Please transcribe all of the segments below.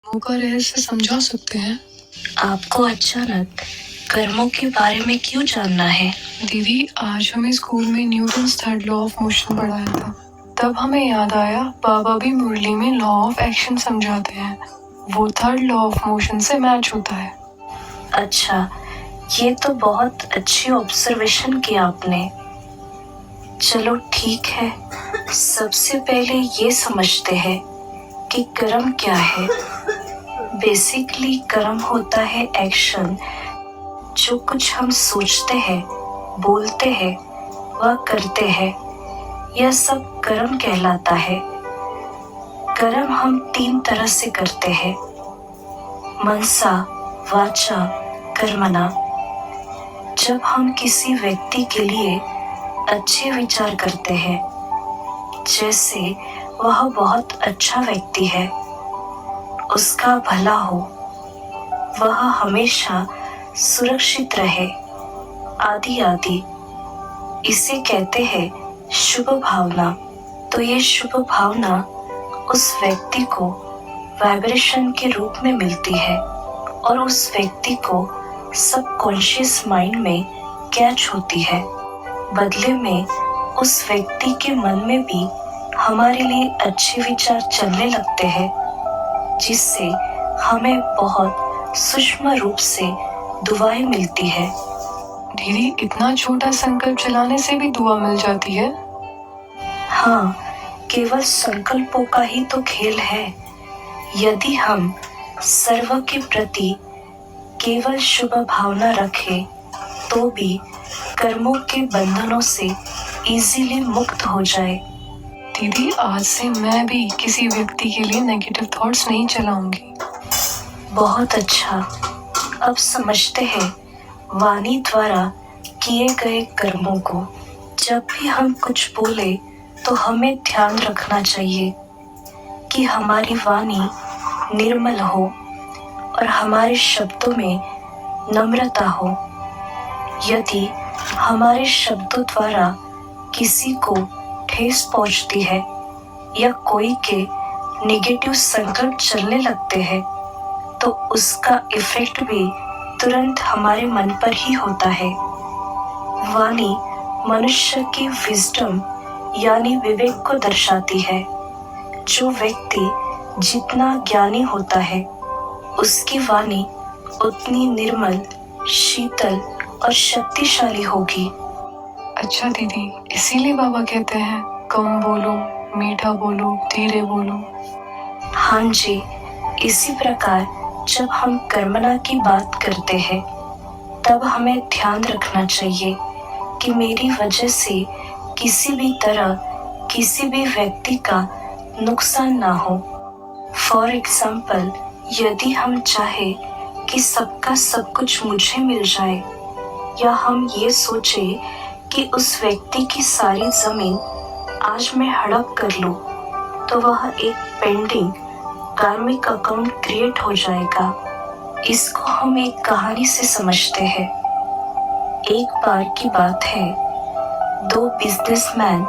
कर्मों का रहस्य समझा सकते हैं? आपको अचानक कर्मों के बारे में क्यों जानना है? दीदी, आज हमें स्कूल में Newton's third law of motion पढ़ाया था। तब हमें याद आया बाबा भी मुरली में लॉ ऑफ एक्शन समझाते हैं। वो थर्ड लॉ ऑफ मोशन से मैच होता है। अच्छा, ये तो बहुत अच्छी ऑब्जर्वेशन किया आपने। चलो ठीक है, सबसे पहले ये समझते हैं कि कर्म क्या है। बेसिकली कर्म होता है एक्शन। जो कुछ हम सोचते हैं, बोलते हैं, वह करते हैं, यह सब कर्म कहलाता है। कर्म हम 3 तरह से करते हैं, मनसा, वाचा, कर्मणा। जब हम किसी व्यक्ति के लिए अच्छे विचार करते हैं, जैसे वह बहुत अच्छा व्यक्ति है, उसका भला हो, वह हमेशा सुरक्षित रहे, आदि आदि, इसे कहते हैं शुभ भावना। तो ये शुभ भावना उस व्यक्ति को वाइब्रेशन के रूप में मिलती है और उस व्यक्ति को सबकॉन्शियस माइंड में कैच होती है। बदले में उस व्यक्ति के मन में भी हमारे लिए अच्छे विचार चलने लगते हैं, जिससे हमें बहुत सूक्ष्म रूप से दुआएं मिलती है। दीदी, इतना छोटा संकल्प चलाने से भी दुआ मिल जाती है? हाँ, केवल संकल्पों का ही तो खेल है। यदि हम सर्व के प्रति केवल शुभ भावना रखें, तो भी कर्मों के बंधनों से इजीली मुक्त हो जाए। दीदी, आज से मैं भी किसी व्यक्ति के लिए नेगेटिव थॉट्स नहीं चलाऊंगी। बहुत अच्छा। अब समझते हैं वाणी द्वारा किए गए कर्मों को। जब भी हम कुछ बोले तो हमें ध्यान रखना चाहिए कि हमारी वाणी निर्मल हो और हमारे शब्दों में नम्रता हो। यदि हमारे शब्दों द्वारा किसी को ठेस पहुंचती है या कोई के नेगेटिव संकल्प चलने लगते हैं, तो उसका इफेक्ट भी तुरंत हमारे मन पर ही होता है। वाणी मनुष्य की विजडम यानी विवेक को दर्शाती है। जो व्यक्ति जितना ज्ञानी होता है, उसकी वाणी उतनी निर्मल, शीतल और शक्तिशाली होगी। अच्छा दीदी, इसीलिए बाबा कहते हैं कम बोलो, मीठा बोलो, धीरे बोलो। हाँ जी, इसी प्रकार जब हम कर्मणा की बात करते हैं, तब हमें ध्यान रखना चाहिए कि मेरी वजह से किसी भी तरह किसी भी व्यक्ति का नुकसान ना हो। फॉर एग्जाम्पल, यदि हम चाहे कि सबका सब कुछ मुझे मिल जाए, या हम ये सोचे कि उस व्यक्ति की सारी जमीन आज मैं हड़प कर लूं, तो वह एक पेंडिंग कार्मिक अकाउंट क्रिएट हो जाएगा। इसको हम एक कहानी से समझते हैं। एक बार की बात है, 2 बिजनेसमैन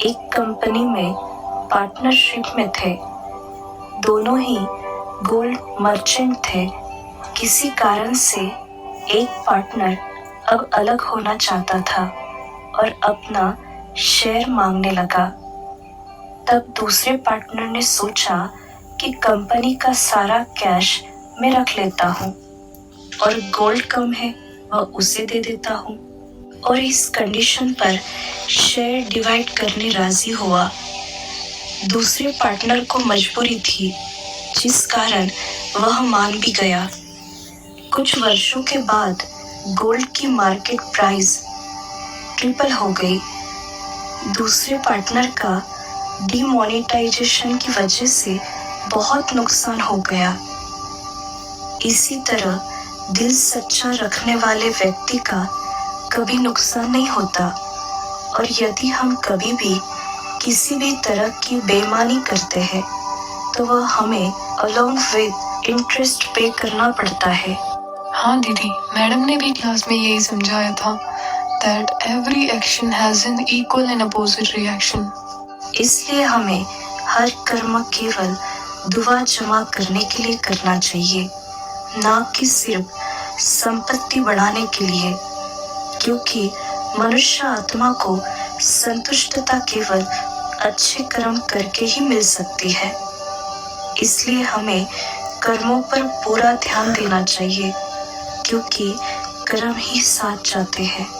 एक कंपनी में पार्टनरशिप में थे। दोनों ही गोल्ड मर्चेंट थे। किसी कारण से एक पार्टनर अब अलग होना चाहता था और अपना शेयर मांगने लगा। तब दूसरे पार्टनर ने सोचा कि कंपनी का सारा कैश मैं रख लेता हूँ और गोल्ड कम है वह उसे दे देता हूँ, और इस कंडीशन पर शेयर डिवाइड करने राजी हुआ। दूसरे पार्टनर को मजबूरी थी, जिस कारण वह मान भी गया। कुछ वर्षों के बाद गोल्ड की मार्केट प्राइस ट्रिपल हो गई। दूसरे पार्टनर का डीमोनेटाइजेशन की वजह से बहुत नुकसान हो गया। इसी तरह दिल सच्चा रखने वाले व्यक्ति का कभी नुकसान नहीं होता, और यदि हम कभी भी किसी भी तरह की बेईमानी करते हैं, तो वह हमें अलोंग विद इंटरेस्ट पे करना पड़ता है। हाँ दीदी, मैडम ने भी क्लास में यही समझाया था that every action has an equal and opposite reaction. इसलिए हमें हर कर्म केवल दुआ जमा करने के लिए करना चाहिए, ना कि सिर्फ संपत्ति बढ़ाने के लिए, क्योंकि मनुष्य आत्मा को संतुष्टता केवल अच्छे कर्म करके ही मिल सकती है। इसलिए हमें कर्मों पर पूरा ध्यान देना चाहिए, क्योंकि कर्म ही साथ जाते हैं।